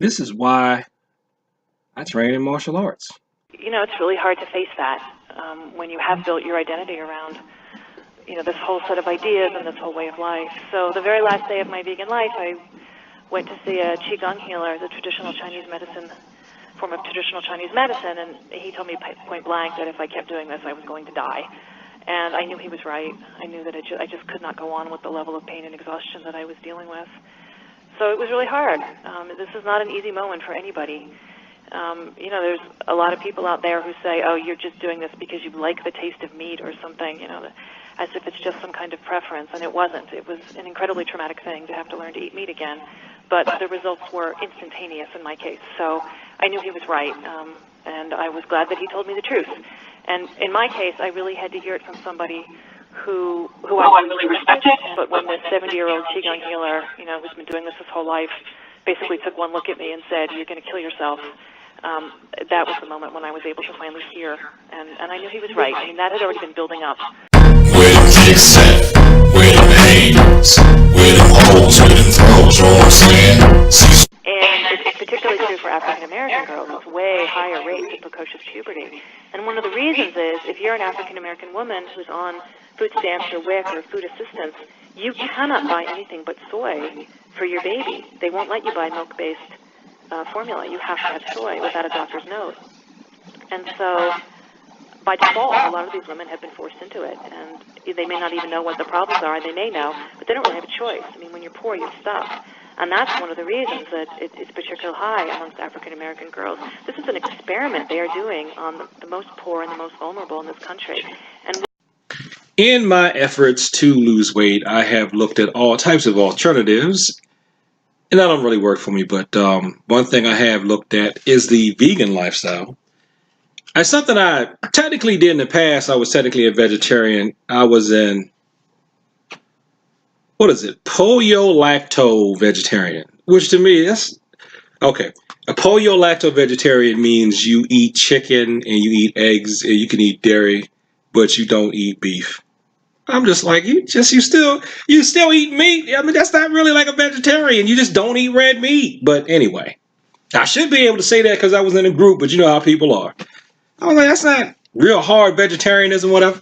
This is why I train in martial arts. You know, it's really hard to face that when you have built your identity around, you know, this whole set of ideas and this whole way of life. So the very last day of my vegan life, I went to see a Qigong healer, the traditional Chinese medicine, form of traditional Chinese medicine, and he told me point blank that if I kept doing this, I was going to die. And I knew he was right. I knew that I just could not go on with the level of pain and exhaustion that I was dealing with. So it was really hard. This is not an easy moment for anybody. You know, there's a lot of people out there who say, oh, you're just doing this because you like the taste of meat or something, you know, as if it's just some kind of preference, and it wasn't. It was an incredibly traumatic thing to have to learn to eat meat again, but the results were instantaneous in my case. So I knew he was right, and I was glad that he told me the truth. And in my case, I really had to hear it from somebody who I really respected, but when this 70-year-old Qigong healer, you know, who's been doing this his whole life, basically took one look at me and said, you're going to kill yourself, that was the moment when I was able to finally hear, and I knew he was right. I mean, that had already been building up. Where them chicks set, where them haters, where them hoes, where them throws, you know what I'm saying? Cecil. And it's particularly true for African-American girls. It's way higher rates of precocious puberty. And one of the reasons is, if you're an African-American woman who's on food stamps or WIC or food assistance, you cannot buy anything but soy for your baby. They won't let you buy milk-based formula. You have to have soy without a doctor's note. And so, by default, a lot of these women have been forced into it. And they may not even know what the problems are. They may know, but they don't really have a choice. I mean, when you're poor, you're stuck. And that's one of the reasons that it's particularly high amongst African-American girls. This is an experiment they are doing on the most poor and the most vulnerable in this country. And in my efforts to lose weight, I have looked at all types of alternatives, and that don't really work for me. But one thing I have looked at is the vegan lifestyle. It's something I technically did in the past. I was technically a vegetarian. I was in, what is it? Polio-lacto vegetarian, which to me, that's okay. A polio-lacto vegetarian means you eat chicken and you eat eggs and you can eat dairy, but you don't eat beef. I'm just like, you still eat meat. I mean, that's not really like a vegetarian. You just don't eat red meat. But anyway, I should be able to say that because I was in a group, but you know how people are. I was like, that's not real hard vegetarianism, whatever.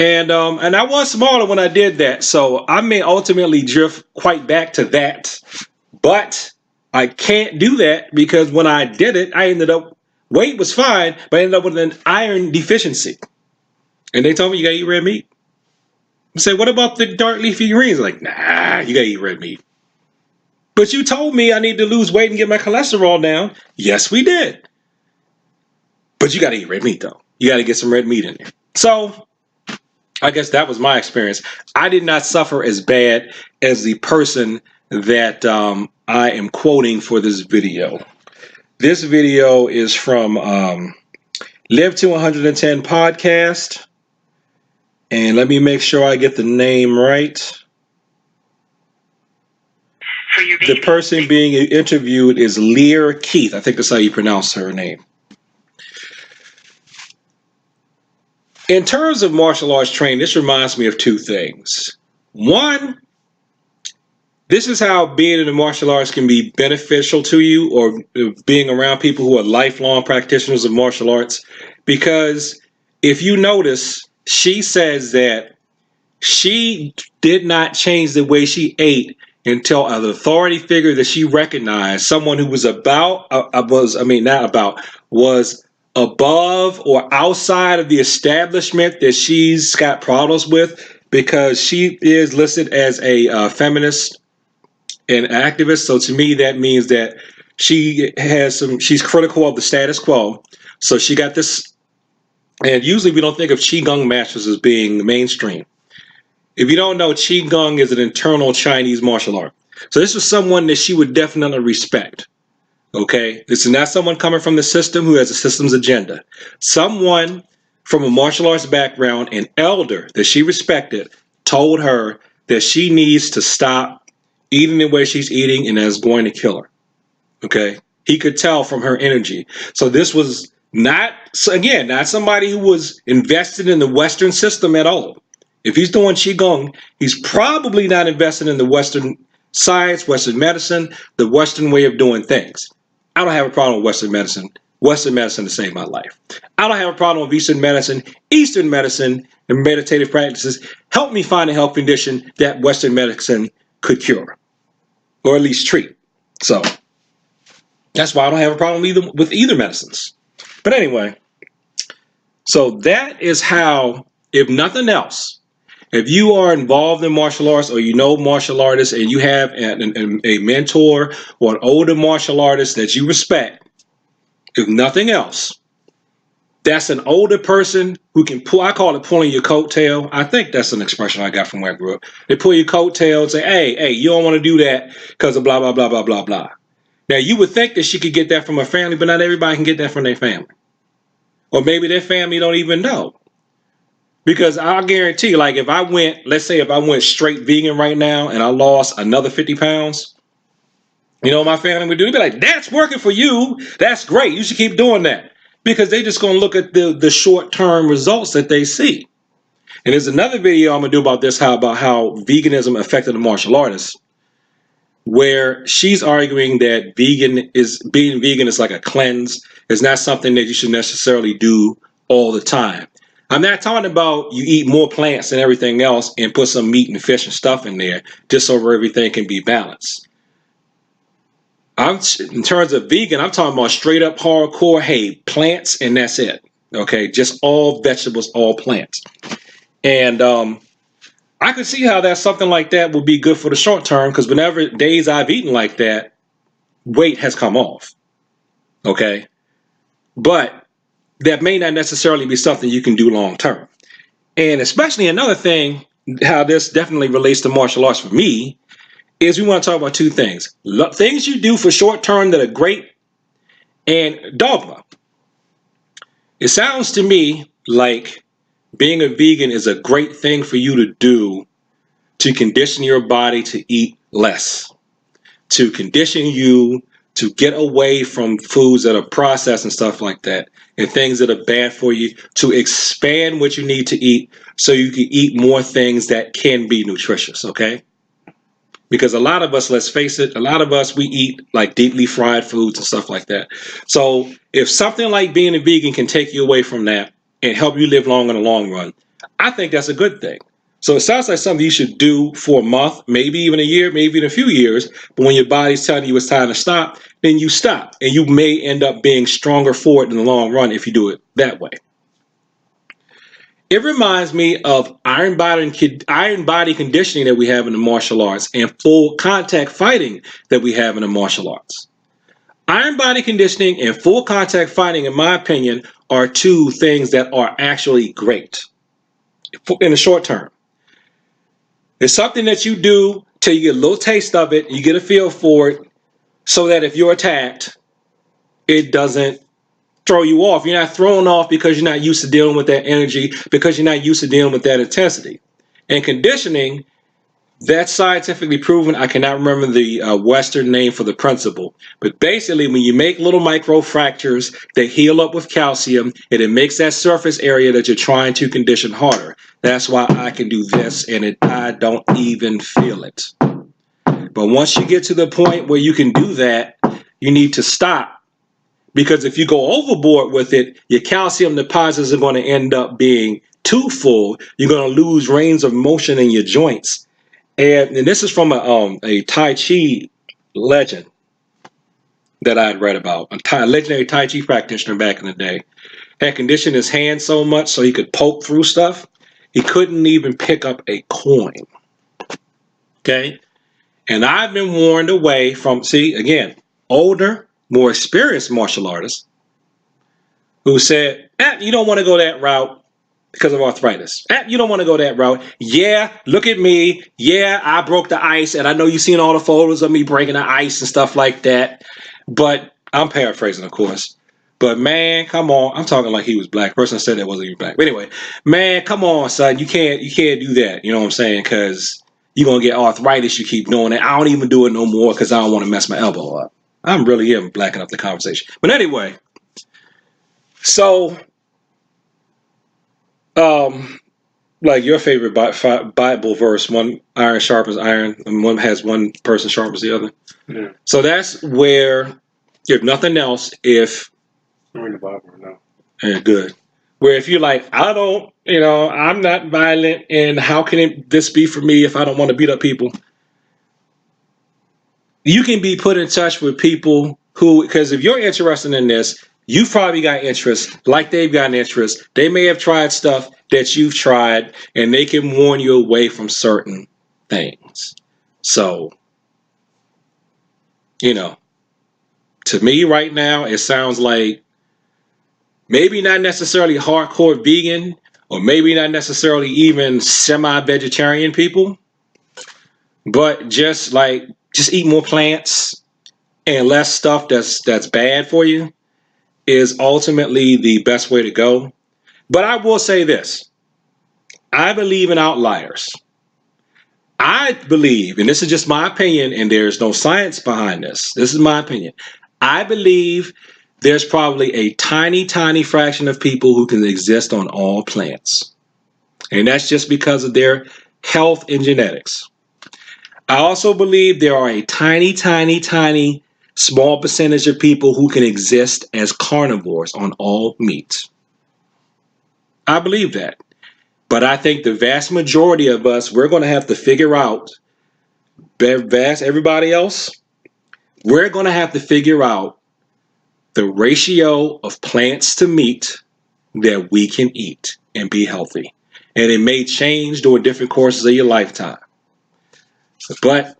And I was smaller when I did that, so I may ultimately drift quite back to that. But I can't do that because when I did it, I ended up, weight was fine, but I ended up with an iron deficiency. And they told me, you gotta eat red meat. I said, what about the dark leafy greens? Like, nah, you gotta eat red meat. But you told me I need to lose weight and get my cholesterol down. Yes, we did. But you gotta eat red meat, though. You gotta get some red meat in there. So, I guess that was my experience. I did not suffer as bad as the person that I am quoting for this video. This video is from Live to 110 podcast. And let me make sure I get the name right. The person being interviewed is Lear Keith. I think that's how you pronounce her name. In terms of martial arts training, this reminds me of two things. One, this is how being in the martial arts can be beneficial to you, or being around people who are lifelong practitioners of martial arts. Because if you notice, she says that she did not change the way she ate until an authority figure that she recognized, someone who was was above or outside of the establishment that she's got problems with, because she is listed as a feminist and activist. So to me, that means that she's critical of the status quo. So she got this, and usually we don't think of Qigong masters as being mainstream. If you don't know, Qigong is an internal Chinese martial art. So this was someone that she would definitely respect. Okay, this is not someone coming from the system who has a system's agenda. Someone from a martial arts background, an elder that she respected, told her that she needs to stop eating the way she's eating, and that's going to kill her. Okay, he could tell from her energy. So this was not somebody who was invested in the Western system at all. If he's doing Qigong, he's probably not invested in the Western science, Western medicine, the Western way of doing things. I don't have a problem with Western medicine. Western medicine to save my life. I don't have a problem with Eastern medicine. Eastern medicine and meditative practices help me find a health condition that Western medicine could cure, or at least treat. So that's why I don't have a problem with either medicines. But anyway, so that is how, if nothing else, if you are involved in martial arts or you know martial artists and you have a mentor or an older martial artist that you respect, if nothing else, that's an older person who can pull, I call it pulling your coattail. I think that's an expression I got from where I grew up. They pull your coattail and say, hey, you don't want to do that because of blah, blah, blah, blah, blah, blah. Now, you would think that she could get that from her family, but not everybody can get that from their family. Or maybe their family don't even know. Because I'll guarantee you, like if I went, let's say if I went straight vegan right now and I lost another 50 pounds, you know what my family would do? They'd be like, that's working for you. That's great. You should keep doing that. Because they're just going to look at the short-term results that they see. And there's another video I'm going to do about this, about how veganism affected the martial artist, where she's arguing that being vegan is like a cleanse. It's not something that you should necessarily do all the time. I'm not talking about you eat more plants than everything else and put some meat and fish and stuff in there just so everything can be balanced. In terms of vegan, I'm talking about straight up hardcore, hey, plants and that's it. Okay, just all vegetables, all plants. And I could see how that's something like that would be good for the short term, because whenever days I've eaten like that, weight has come off. Okay, but that may not necessarily be something you can do long term. And especially another thing, how this definitely relates to martial arts for me, is we want to talk about two things. Things you do for short term that are great, and dogma. It sounds to me like being a vegan is a great thing for you to do to condition your body to eat less, to condition you to get away from foods that are processed and stuff like that, and things that are bad for you, to expand what you need to eat so you can eat more things that can be nutritious, okay? Because a lot of us, let's face it, a lot of us, we eat like deeply fried foods and stuff like that. So if something like being a vegan can take you away from that and help you live long in the long run, I think that's a good thing. So it sounds like something you should do for a month, maybe even a year, maybe in a few years. But when your body's telling you it's time to stop, then you stop. And you may end up being stronger for it in the long run if you do it that way. It reminds me of iron body conditioning that we have in the martial arts and full contact fighting that we have in the martial arts. Iron body conditioning and full contact fighting, in my opinion, are two things that are actually great in the short term. It's something that you do till you get a little taste of it, you get a feel for it, so that if you're attacked, it doesn't throw you off. You're not thrown off because you're not used to dealing with that energy, because you're not used to dealing with that intensity. And conditioning, that's scientifically proven. I cannot remember the Western name for the principle. But basically, when you make little micro fractures, they heal up with calcium, and it makes that surface area that you're trying to condition harder. That's why I can do this, and I don't even feel it. But once you get to the point where you can do that, you need to stop. Because if you go overboard with it, your calcium deposits are going to end up being too full. You're going to lose range of motion in your joints. And this is from a Tai Chi legend that I had read about. A legendary Tai Chi practitioner back in the day had conditioned his hand so much so he could poke through stuff. He couldn't even pick up a coin. Okay? And I've been warned away from, see, again, older, more experienced martial artists who said, you don't want to go that route because of arthritis. You don't want to go that route. Yeah, look at me. Yeah, I broke the ice, and I know you've seen all the photos of me breaking the ice and stuff like that. But I'm paraphrasing, of course. But man, come on. I'm talking like he was black. The person said that wasn't even black. But anyway, man, come on, son. You can't do that. You know what I'm saying? Because you're going to get arthritis. You keep doing it. I don't even do it no more because I don't want to mess my elbow up. I'm really even blacking up the conversation. But anyway, so like your favorite Bible verse, one iron sharpens iron, and one has one person sharpens the other. Yeah. So that's where, if nothing else, if I read the Bible now. yeah, good. Where if you're like, I don't, I'm not violent, and how can this be for me if I don't want to beat up people? You can be put in touch with people who, because if you're interested in this, you've probably got interest, like they've got an interest. They may have tried stuff that you've tried, and they can warn you away from certain things. So, to me right now, it sounds like maybe not necessarily hardcore vegan, or maybe not necessarily even semi-vegetarian people, but just eat more plants and less stuff that's bad for you is ultimately the best way to go. But I will say this. I believe in outliers. I believe, and this is just my opinion, and there's no science behind this. This is my opinion. I believe there's probably a tiny, tiny fraction of people who can exist on all plants. And that's just because of their health and genetics. I also believe there are a tiny, tiny, tiny small percentage of people who can exist as carnivores on all meat. I believe that. But I think the vast majority of us, we're going to have to figure out, everybody else, we're going to have to figure out the ratio of plants to meat that we can eat and be healthy. And it may change during different courses of your lifetime. But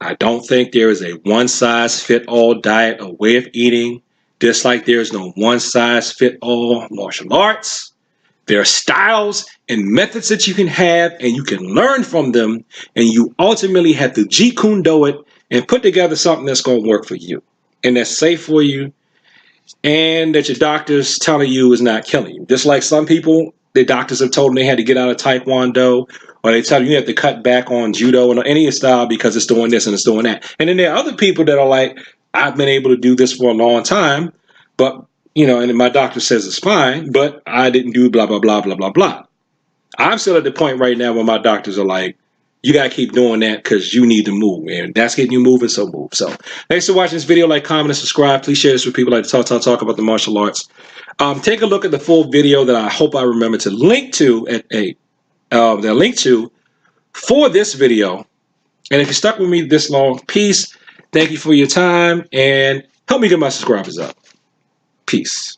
I don't think there is a one-size-fit-all diet or way of eating, just like there's no one-size-fit-all martial arts. There are styles and methods that you can have, and you can learn from them, and you ultimately have to Jeet Kune Do it and put together something that's going to work for you, and that's safe for you, and that your doctor's telling you is not killing you. Just like some people, their doctors have told them they had to get out of Taekwondo, or they tell you have to cut back on judo and any style because it's doing this and it's doing that. And then there are other people that are like, I've been able to do this for a long time, but and my doctor says it's fine, but I didn't do blah, blah, blah, blah, blah, blah. I'm still at the point right now where my doctors are like, you got to keep doing that because you need to move, and that's getting you moving, so move. So thanks for watching this video. Like, comment, and subscribe. Please share this with people like to talk about the martial arts. Take a look at the full video that I hope I remember to link to for this video. And if you're stuck with me this long, peace. Thank you for your time, and help me get my subscribers up. Peace.